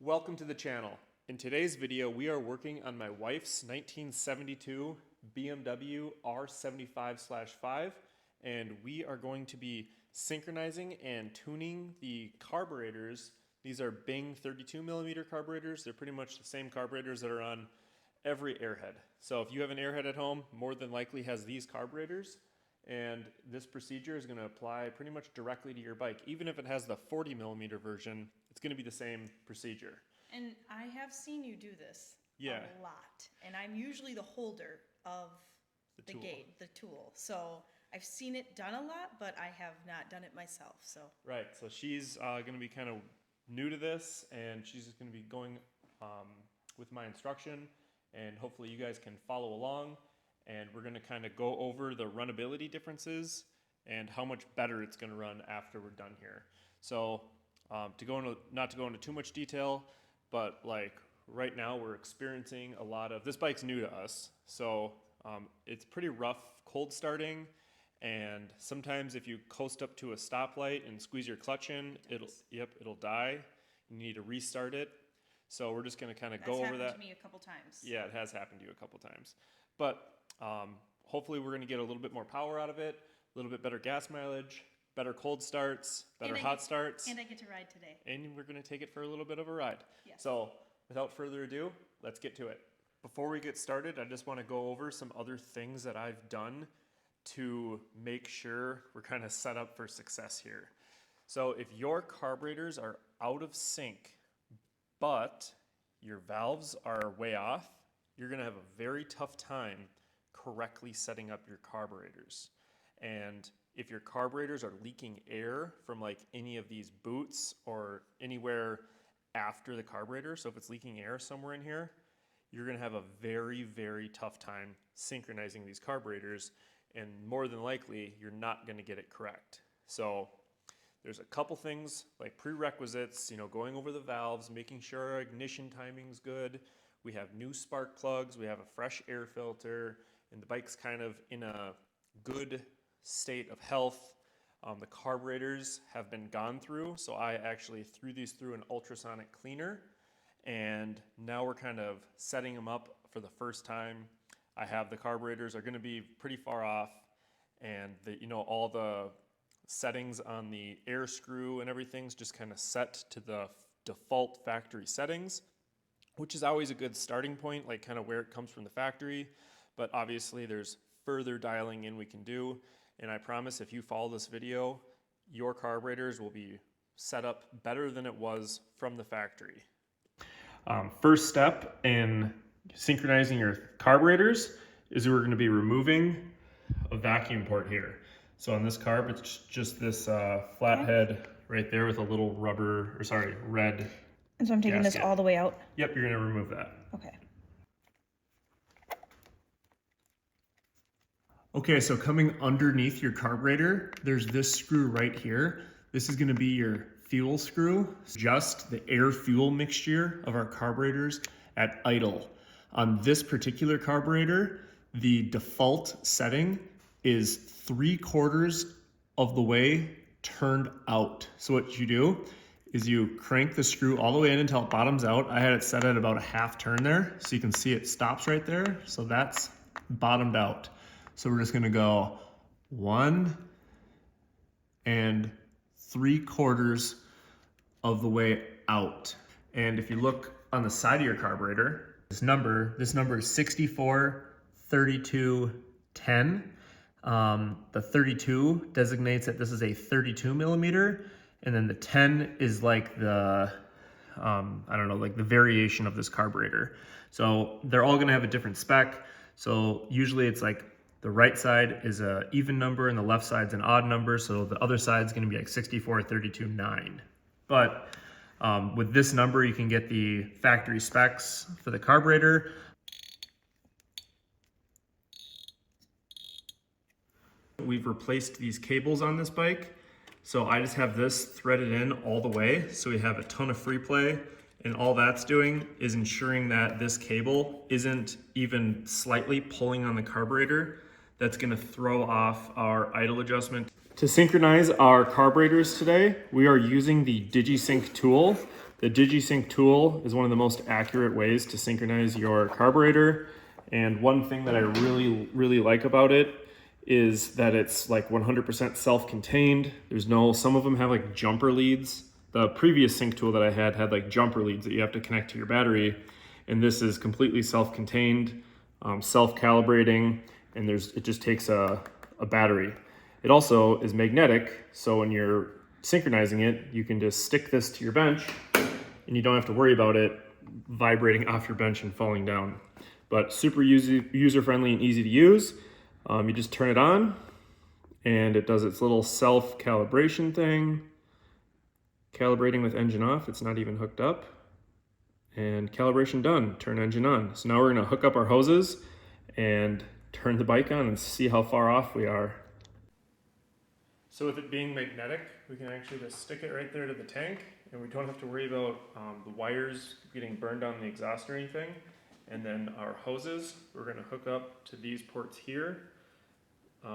Welcome to the channel. In today's video, we are working on my wife's 1972 BMW R75/5, and we are going to be synchronizing and tuning the carburetors. These are Bing 32mm carburetors. They're pretty much the same carburetors that are on every airhead. So if you have an airhead at home, more than likely has these carburetors, and this procedure is going to apply pretty much directly to your bike. Even if it has the 40mm version, it's going to be the same procedure. And I have seen you do this a lot, and I'm usually the holder of the gate, the tool. So I've seen it done a lot, but I have not done it myself. So right, so she's going to be kind of new to this, and she's just going to be going with my instruction, and hopefully you guys can follow along. And we're going to kind of go over the runnability differences and how much better it's going to run after we're done here. So not to go into too much detail, but like right now we're experiencing a lot of, this bike's new to us, so it's pretty rough cold starting, and sometimes if you coast up to a stoplight and squeeze your clutch in, it'll die. You need to restart it. So we're just going to kind of go over that. That's happened to me a couple times. Yeah, it has happened to you a couple times. But hopefully we're going to get a little bit more power out of it, a little bit better gas mileage, better cold starts, better hot starts. And I get to ride today. And we're going to take it for a little bit of a ride. Yes. So without further ado, let's get to it. Before we get started, I just want to go over some other things that I've done to make sure we're kind of set up for success here. So if your carburetors are out of sync, but your valves are way off, you're going to have a very tough time correctly setting up your carburetors. And if your carburetors are leaking air from like any of these boots or anywhere after the carburetor, so if it's leaking air somewhere in here, you're going to have a very, very tough time synchronizing these carburetors, and more than likely you're not going to get it correct. So there's a couple things like prerequisites, going over the valves, making sure our ignition timing's good. We have new spark plugs, we have a fresh air filter, and the bike's kind of in a good state of health. The carburetors have been gone through, so I actually threw these through an ultrasonic cleaner, and now we're kind of setting them up for the first time. I have the carburetors are going to be pretty far off, and all the settings on the air screw and everything's just kind of set to the default factory settings, which is always a good starting point, like kind of where it comes from the factory. But obviously there's further dialing in we can do. And I promise if you follow this video, your carburetors will be set up better than it was from the factory. First step in synchronizing your carburetors is we're going to be removing a vacuum port here. So on this carb, it's just this flathead right there with a little red. And so I'm taking gasket. this all the way out? Yep, you're going to remove that. Okay. Okay, so coming underneath your carburetor, there's this screw right here. This is going to be your fuel screw. Just the air-fuel mixture of our carburetors at idle. On this particular carburetor, the default setting is 3/4 of the way turned out. So what you do is you crank the screw all the way in until it bottoms out. I had it set at about a half turn there, so you can see it stops right there. So that's bottomed out. So we're just gonna go 1 3/4 of the way out. And if you look on the side of your carburetor, this number is 643210. The 32 designates that this is a 32mm, and then the 10 is like the, like the variation of this carburetor. So they're all gonna have a different spec. So usually it's like the right side is an even number and the left side's an odd number. So the other side's gonna be like 6432.9. But with this number, you can get the factory specs for the carburetor. We've replaced these cables on this bike. So I just have this threaded in all the way. So we have a ton of free play, and all that's doing is ensuring that this cable isn't even slightly pulling on the carburetor. That's gonna throw off our idle adjustment. To synchronize our carburetors today, we are using the digisync tool. The digisync tool is one of the most accurate ways to synchronize your carburetor. And one thing that I really like about it is that it's like 100% self-contained. There's no, some of them have like jumper leads. The previous sync tool that I had like jumper leads that you have to connect to your battery. And this is completely self-contained, self-calibrating, and it just takes a battery. It also is magnetic, so when you're synchronizing it, you can just stick this to your bench and you don't have to worry about it vibrating off your bench and falling down. But super user-friendly and easy to use. You just turn it on and it does its little self-calibration thing. Calibrating with engine off, it's not even hooked up. And calibration done, turn engine on. So now we're gonna hook up our hoses and turn the bike on and see how far off we are. So with it being magnetic, we can actually just stick it right there to the tank, and we don't have to worry about the wires getting burned on the exhaust or anything. And then our hoses, we're gonna hook up to these ports here,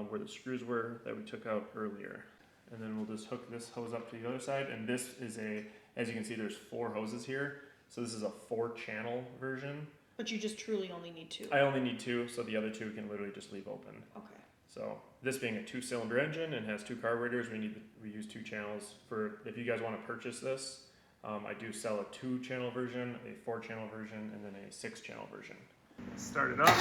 where the screws were that we took out earlier. And then we'll just hook this hose up to the other side, and this is as you can see, there's 4 hoses here. So this is a 4-channel version. But you just truly only need 2. I only need 2, so the other 2 can literally just leave open. Okay. So this being a 2-cylinder engine and has 2 carburetors, we use 2 channels. For if you guys want to purchase this, I do sell a 2-channel version, a 4-channel version, and then a 6-channel version. Start it up.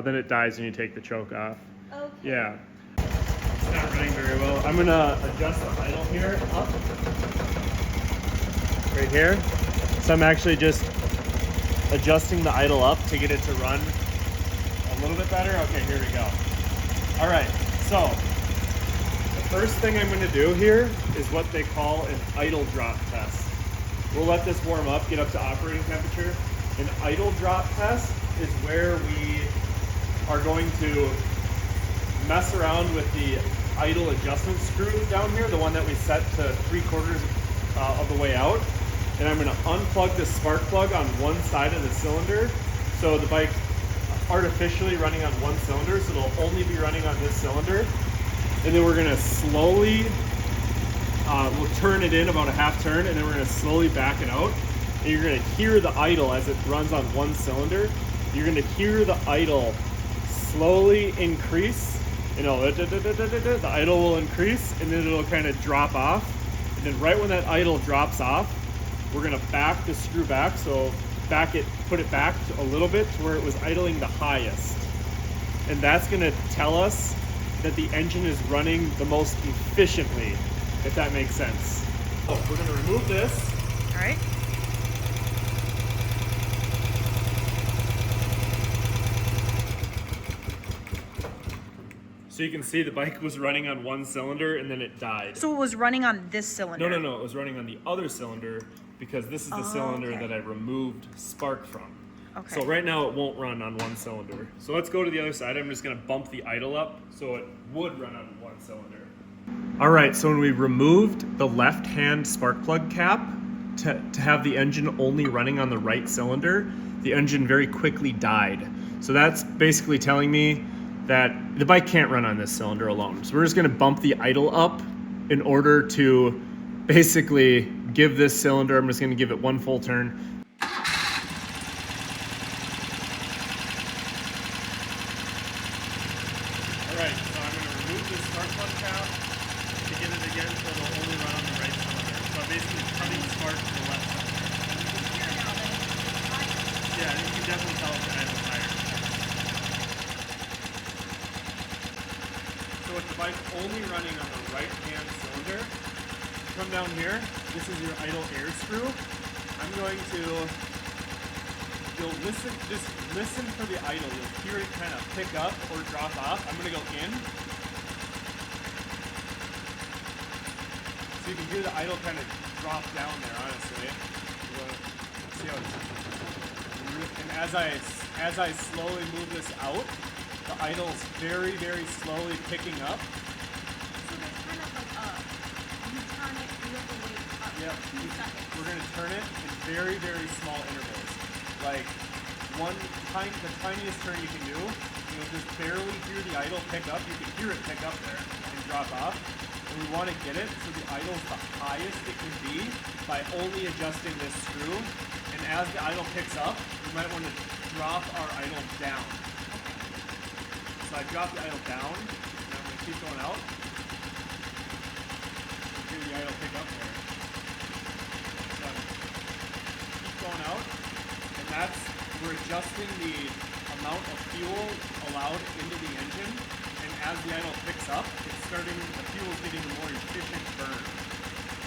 Then it dies and you take the choke off. Okay. Yeah. It's not running very well. I'm gonna adjust the idle here up. Right here. So I'm actually just adjusting the idle up to get it to run a little bit better. Okay, here we go. All right, so the first thing I'm gonna do here is what they call an idle drop test. We'll let this warm up, get up to operating temperature. An idle drop test is where we are going to mess around with the idle adjustment screw down here, the one that we set to 3/4 of the way out. And I'm going to unplug the spark plug on one side of the cylinder. So the bike's artificially running on one cylinder, so it'll only be running on this cylinder. And then we're going to slowly, we'll turn it in about a half turn, and then we're going to slowly back it out. And you're going to hear the idle as it runs on one cylinder. You're going to hear the idle slowly increase, and the idle will increase, and then it'll kind of drop off. And then right when that idle drops off, we're gonna back the screw back, so put it back a little bit to where it was idling the highest. And that's gonna tell us that the engine is running the most efficiently, if that makes sense. So we're gonna remove this. All right. So you can see the bike was running on one cylinder and then it died. So it was running on this cylinder? No, it was running on the other cylinder because this is the cylinder that I removed spark from. Okay. So right now it won't run on one cylinder. So let's go to the other side. I'm just gonna bump the idle up so it would run on one cylinder. All right, so when we removed the left-hand spark plug cap to have the engine only running on the right cylinder, the engine very quickly died. So that's basically telling me that the bike can't run on this cylinder alone. So we're just gonna bump the idle up in order to basically give this cylinder, I'm just gonna give it one full turn. All right, so I'm gonna remove this spark plug cap to get it again so it'll only run on the right cylinder. So I'm basically cutting the spark to the left cylinder. Yeah, you can definitely tell it's an idle tire. So with the bike only running on the right-hand cylinder, come down here, this is your idle air screw. I'm going to, just listen for the idle. You'll hear it kind of pick up or drop off. I'm gonna go in. So you can hear the idle kind of drop down there, honestly. See how it's, and as I slowly move this out, the idle's very, very slowly picking up. So that's kind of like you turn it the other way We're going to turn it in very, very small intervals. Like the tiniest turn you can do, you'll just barely hear the idle pick up. You can hear it pick up there and drop off. And we want to get it so the idle's the highest it can be by only adjusting this screw. And as the idle picks up, we might want to drop our idle down. So I drop the idle down, and I'm going to keep going out. Hear the idle pick up there. So keep going out, and we're adjusting the amount of fuel allowed into the engine, and as the idle picks up, the fuel's getting a more efficient burn.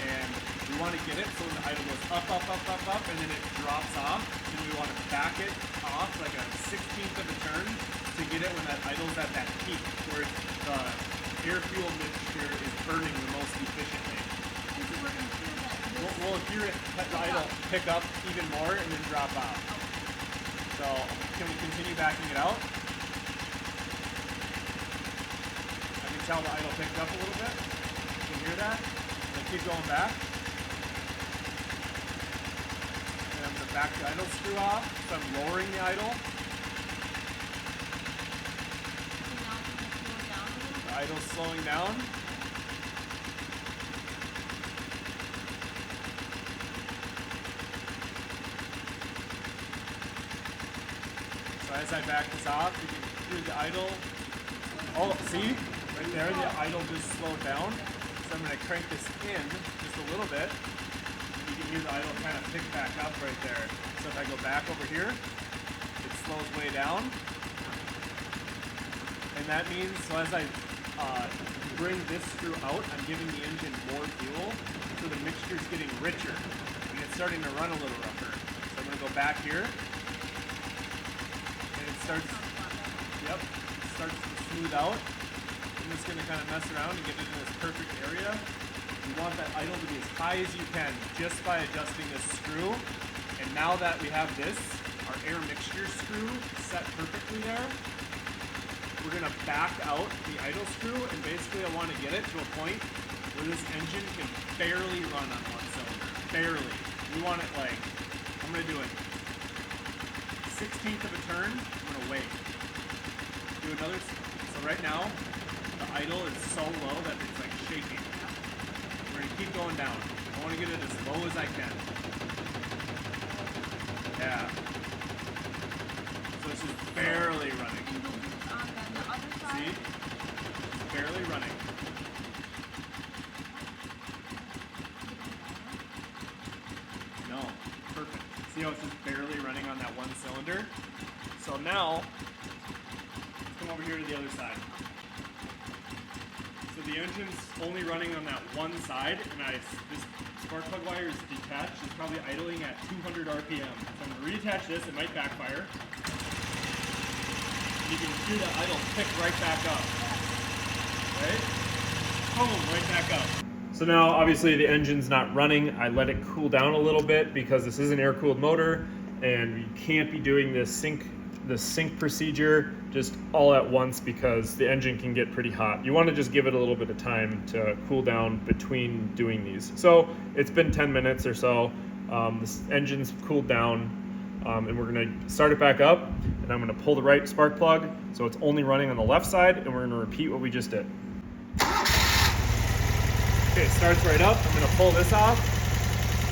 And we want to get it so when the idle goes up, and then it drops off, and we want to back it off like a 16th of a turn to get it when that idle's at that peak, where the air-fuel mixture is burning the most efficiently. And so we're going to hear that. We'll hear it, the idle pick up even more and then drop off. So can we continue backing it out? I can tell the idle picked up a little bit. You can hear that? I'm going to keep going back. And I'm going to back the idle screw off, so I'm lowering the idle. The idle's slowing down. So as I back this off, you can hear the idle. Oh, see? Right there, the idle just slowed down. So I'm going to crank this in just a little bit. You can hear the idle kind of pick back up right there. So if I go back over here, it slows way down. And that means, so as I bring this screw out, I'm giving the engine more fuel, so the mixture's getting richer, and it's starting to run a little rougher. So I'm going to go back here, and it starts to smooth out. I'm just going to kind of mess around and get it in this perfect area. You want that idle to be as high as you can just by adjusting this screw. And now that we have this, our air mixture screw set perfectly there, we're going to back out the idle screw, and basically I want to get it to a point where this engine can barely run on one cylinder. Barely. We want it like, I'm going to do it 16th of a turn, I'm going to wait. Do another, so right now, the idle is so low that it's like shaking. We're going to keep going down. I want to get it as low as I can. Yeah. So it's just barely running. See? It's barely running. No. Perfect. See how it's just barely running on that one cylinder? So now, let's come over here to the other side. So the engine's only running on that one side, and this spark plug wire is detached. It's probably idling at 200 RPM. So I'm going to reattach this. It might backfire. You can hear the idle pick right back up. Right? Boom, right back up. So now, obviously, the engine's not running. I let it cool down a little bit because this is an air-cooled motor, and you can't be doing this sync procedure just all at once because the engine can get pretty hot. You want to just give it a little bit of time to cool down between doing these. So it's been 10 minutes or so. This engine's cooled down, and we're going to start it back up, and I'm going to pull the right spark plug so it's only running on the left side, and we're going to repeat what we just did. Okay, it starts right up. I'm going to pull this off.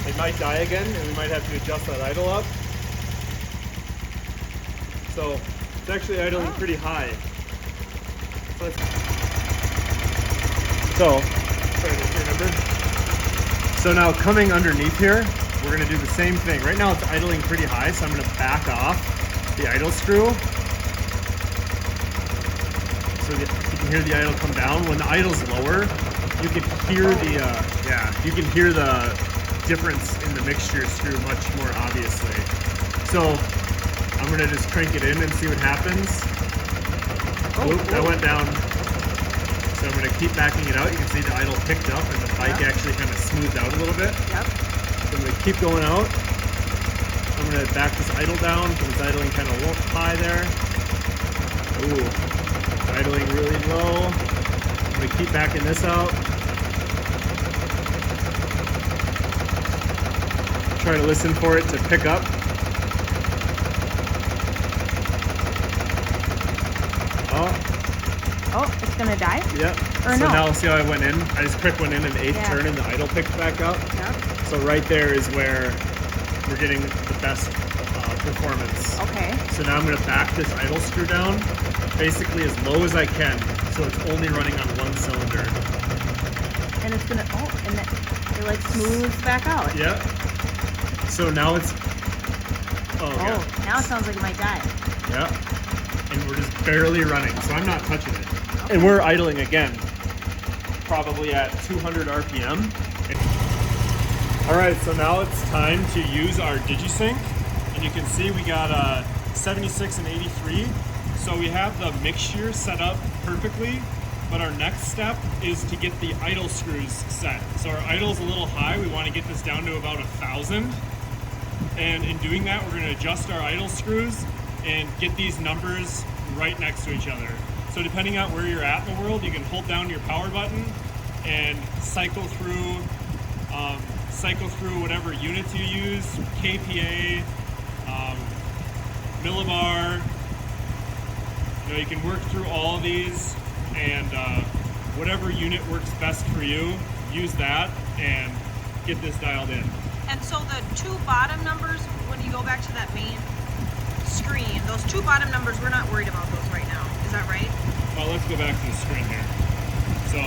It might die again, and we might have to adjust that idle up. So it's actually idling pretty high. So now coming underneath here, we're going to do the same thing. Right now it's idling pretty high, so I'm going to back off the idle screw. So you can hear the idle come down. When the idle's lower, you can hear you can hear the difference in the mixture screw much more obviously. So I'm going to just crank it in and see what happens. Oop, that went down. So I'm going to keep backing it out. You can see the idle picked up and the bike actually kind of smoothed out a little bit. Yep. So I'm going to keep going out. I'm going to back this idle down because it's idling kind of high there. Ooh, it's idling really low. I'm going to keep backing this out. Try to listen for it to pick up. Oh, Oh, it's gonna die? yep. Or So no? now see how I went in? I just quick went in an eighth Yeah. turn and the idle picked back up. Yep. So right there is where we're getting the best performance. Okay. So now I'm going to back this idle screw down basically as low as I can, so it's only running on one cylinder. And it's gonna, oh, and then it like smooths back out. Yeah. So now it's, oh, Oh, yeah. now it sounds like it might die. Yeah. And we're just barely running, so I'm not touching it. And we're idling again, probably at 200 RPM. All right, so now it's time to use our digisync. And you can see we got 76 and 83. So we have the mixture set up perfectly, but our next step is to get the idle screws set. So our idle's a little high. We want to get this down to about 1,000. And in doing that, we're going to adjust our idle screws and get these numbers right next to each other. So depending on where you're at in the world, you can hold down your power button and cycle through whatever units you use, kPa, millibar. You know, you can work through all of these, and whatever unit works best for you, use that and get this dialed in. And so the two bottom numbers, when you go back to that main screen, those two bottom numbers, we're not worried about those right now. Is that right? Well, let's go back to the screen here. So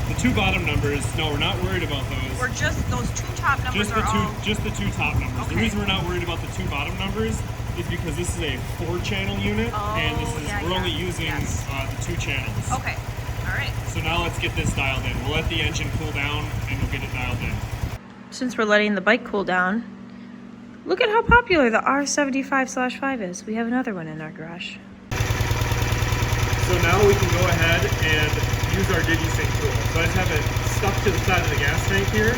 the two bottom numbers, no, we're not worried about those. Or just those two top numbers are all... Just the two top numbers. The Okay. reason we're not worried about the two bottom numbers is because this is a 4-channel unit, and this Oh, is yeah, we're yeah. only using Yes. the 2 channels. Okay, all right. So now let's get this dialed in. We'll let the engine cool down, and we'll get it dialed in. Since we're letting the bike cool down, look at how popular the R75/5 is. We have another one in our garage. So now we can go ahead and use our digisync tool. So I just have it stuck to the side of the gas tank here,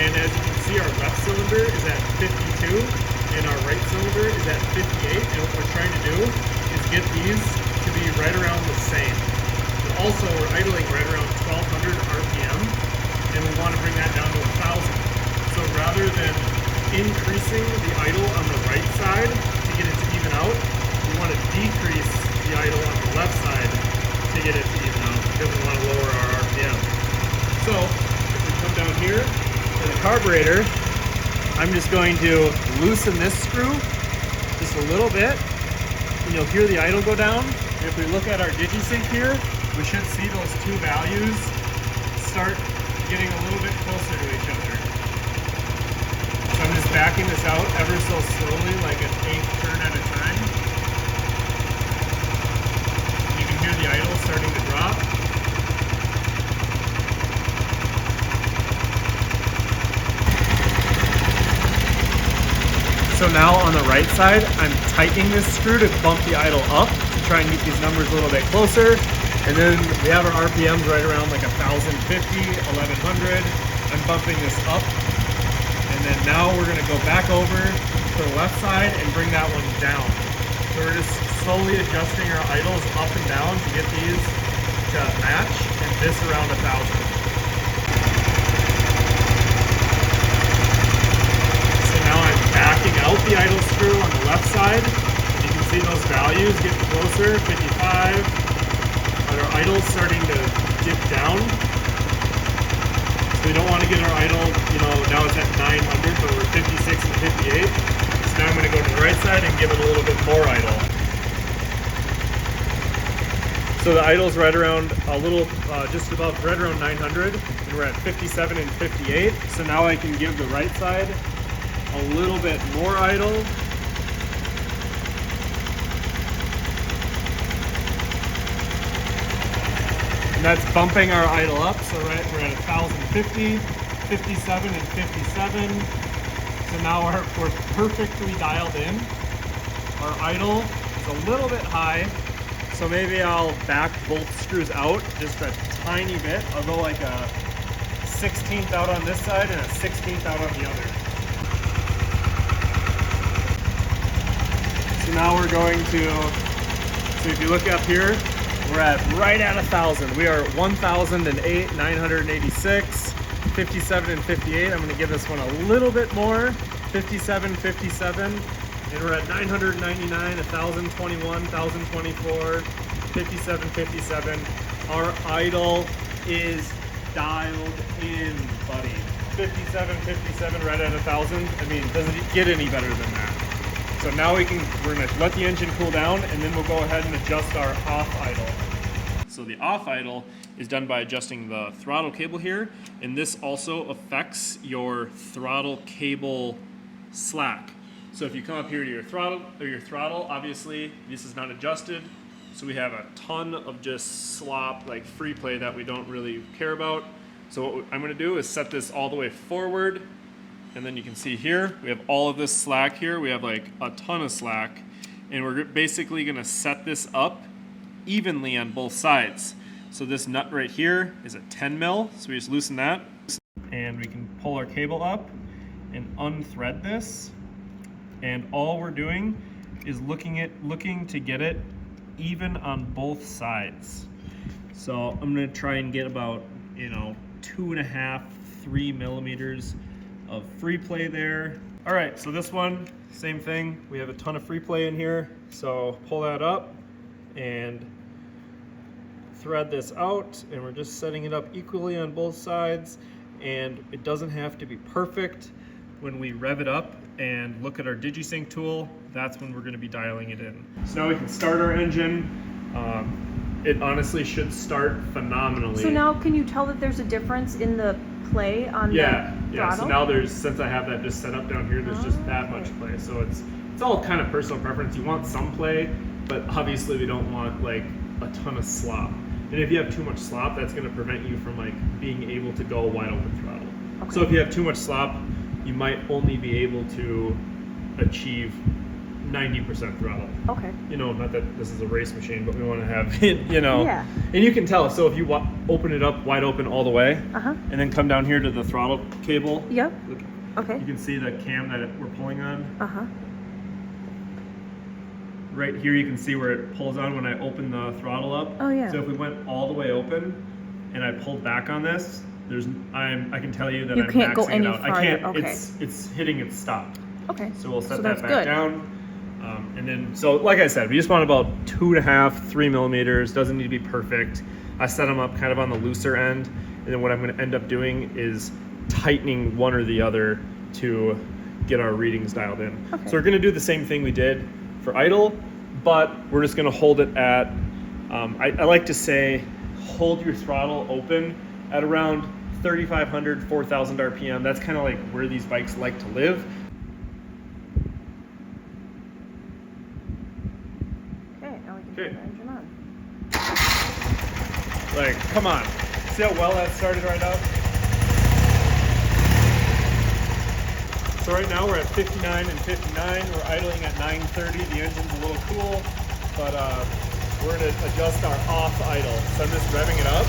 and as you can see, our left cylinder is at 52, and our right cylinder is at 58, and what we're trying to do is get these to be right around the same. But also, we're idling right around 1200 RPM, and we want to bring that down to 1000. So rather than increasing the idle on the right side to get it to even out, we want to decrease the idle on the left side to get it to even out, because we want to lower our RPM. So, if we come down here to the carburetor, I'm just going to loosen this screw just a little bit, and you'll hear the idle go down. And if we look at our digisync here, we should see those two values start getting a little bit closer to each other. So I'm just backing this out ever so slowly, like an 8th turn at a time. You can hear the idle starting to drop. So now on the right side, I'm tightening this screw to bump the idle up to try and get these numbers a little bit closer. And then we have our RPMs right around like 1050, 1100. I'm bumping this up. And then now we're gonna go back over to the left side and bring that one down. So we're just slowly adjusting our idles up and down to get these to match, and this around 1000. So now I'm backing out the idle screw on the left side. You can see those values get closer, 55. But our idle's starting to dip down. So we don't want to get our idle, you know, now it's at 900, but we're 56 and 58. So now I'm going to go to the right side and give it a little bit more idle. So the idle's right around a little, just above, right around 900, and we're at 57 and 58. So now I can give the right side a little bit more idle. And that's bumping our idle up, so we're at 1050, 57 and 57. So now we're perfectly dialed in. Our idle is a little bit high, so maybe I'll back both screws out just a tiny bit. I'll go like a 16th out on this side and a 16th out on the other. So now we're going to, so if you look up here, we're at right at 1000. We are 1008, 986, 57 and 58. I'm going to give this one a little bit more 57, 57, and we're at 999, 1,021, 1,024, 57, 57. Our idle is dialed in, buddy. 57, 57, right at 1,000. I mean, doesn't it get any better than that? So now we're gonna let the engine cool down, and then we'll go ahead and adjust our off idle. So the off idle is done by adjusting the throttle cable here, and this also affects your throttle cable slack. So if you come up here to your throttle, obviously this is not adjusted. So we have a ton of just slop, like free play that we don't really care about. So what I'm gonna do is set this all the way forward, and then you can see here, we have all of this slack here. We have like a ton of slack, and we're basically gonna set this up evenly on both sides. So this nut right here is a 10 mil, so we just loosen that, and we can pull our cable up and unthread this. And all we're doing is looking to get it even on both sides. So I'm gonna try and get about, 2.5, 3 millimeters of free play there. All right, so this one, same thing. We have a ton of free play in here. So pull that up and thread this out, and we're just setting it up equally on both sides, and it doesn't have to be perfect. When we rev it up and look at our digisync tool, that's when we're going to be dialing it in. So now we can start our engine. It honestly should start phenomenally. So now can you tell that there's a difference in the play on the throttle? So now since I have that just set up down here, there's just that much play. So it's all kind of personal preference. You want some play, but obviously we don't want like a ton of slop. And if you have too much slop, that's going to prevent you from like being able to go wide open throttle. Okay. So if you have too much slop, you might only be able to achieve 90% throttle. Okay. Not that this is a race machine, but we want to have it, Yeah. And you can tell. So if you open it up wide open all the way, and then come down here to the throttle cable. Yep. Okay. You can see the cam that we're pulling on. Uh-huh. Right here you can see where it pulls on when I open the throttle up. Oh yeah. So if we went all the way open and I pulled back on this, I can tell you that you I'm can't maxing go any it out. farther. I can't. Okay. It's hitting its stop. Okay. So we'll set that that's back good. down. And then, so like I said, we just want about 2.5, 3 millimeters. Doesn't need to be perfect. I set them up kind of on the looser end, and then what I'm going to end up doing is tightening one or the other to get our readings dialed in. Okay. So we're going to do the same thing we did for idle, but we're just going to hold it at, I like to say, hold your throttle open at around 3,500, 4,000 RPM. That's kind of like where these bikes like to live. Okay, now we can turn the engine on. Like, come on. See how well that started right up? So right now we're at 59 and 59. We're idling at 930. The engine's a little cool, but we're going to adjust our off idle. So I'm just revving it up.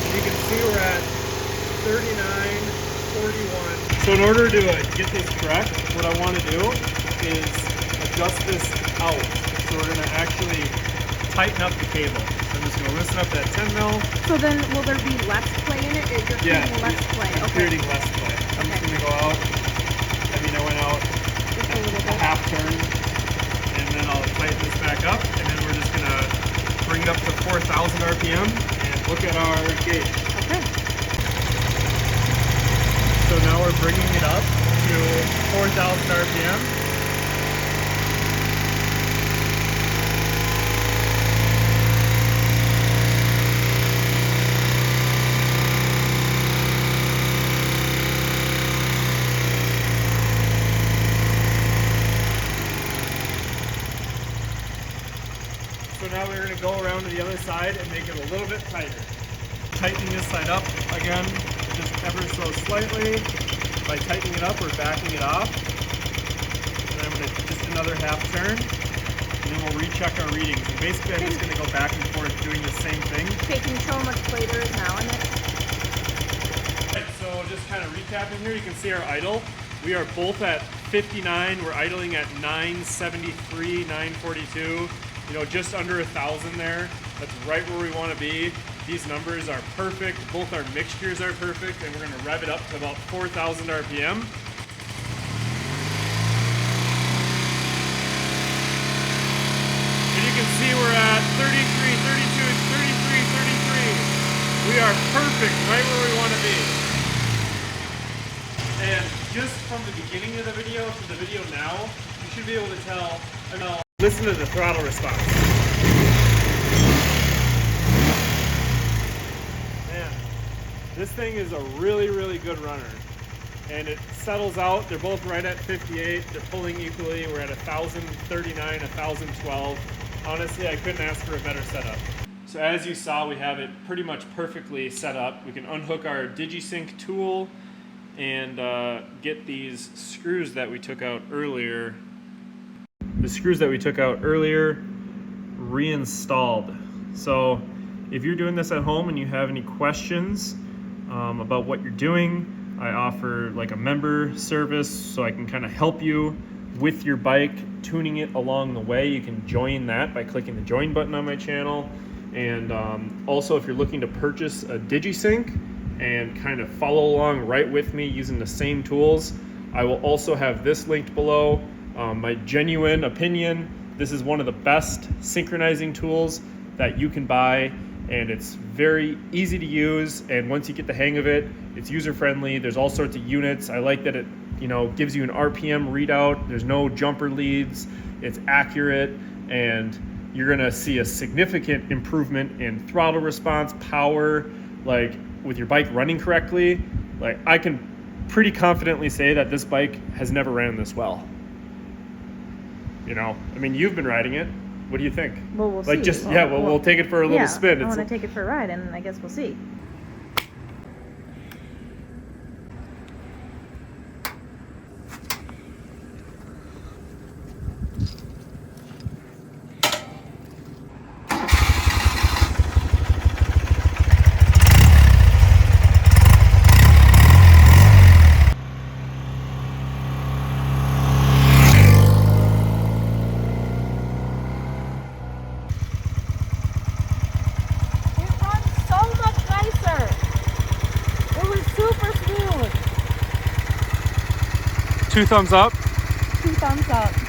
And you can see we're at 39, 41. So in order to get this correct, what I want to do is adjust this out. So we're going to actually tighten up the cable. So I'm just going to loosen up that 10 mil. So then will there be less play in it? You're creating less play. I'm creating less play. I'm just going to go out. I went out a half turn, and then I'll tighten this back up, and then we're just going to bring it up to 4,000 RPM and look at our gauge. Okay. So now we're bringing it up to 4,000 RPM. So now we're going to go around to the other side and make it a little bit tighter. Tightening this side up again, just ever so slightly. By tightening it up, we're backing it off. And then I'm going to just another half turn, and then we'll recheck our readings. And basically, I'm just going to go back and forth doing the same thing. Taking so much play there is now in it. Right, so just kind of recapping here, you can see our idle. We are both at 59. We're idling at 973, 942. Just under 1,000 there. That's right where we want to be. These numbers are perfect, both our mixtures are perfect, and we're gonna rev it up to about 4,000 RPM. And you can see we're at 33, 32, 33, 33. We are perfect, right where we wanna be. And just from the beginning of the video to the video now, you should be able to tell, listen to the throttle response. Man, this thing is a really, really good runner. And it settles out, they're both right at 58, they're pulling equally, we're at 1,039, 1,012. Honestly, I couldn't ask for a better setup. So as you saw, we have it pretty much perfectly set up. We can unhook our digisync tool and get these screws that we took out earlier. The screws that we took out earlier reinstalled. So if you're doing this at home and you have any questions about what you're doing, I offer like a member service so I can kind of help you with your bike, tuning it along the way. You can join that by clicking the join button on my channel. And also if you're looking to purchase a digisync and kind of follow along right with me using the same tools, I will also have this linked below. My genuine opinion, this is one of the best synchronizing tools that you can buy, and it's very easy to use, and once you get the hang of it, it's user-friendly. There's all sorts of units. I like that it, you know, gives you an RPM readout. There's no jumper leads. It's accurate, and you're gonna see a significant improvement in throttle response, power, like with your bike running correctly. Like I can pretty confidently say that this bike has never ran this well. You know, I mean, you've been riding it. What do you think? Well, we'll like see. just yeah, we'll take it for a little spin. I want to take it for a ride, and I guess we'll see. Two thumbs up. 2 thumbs up.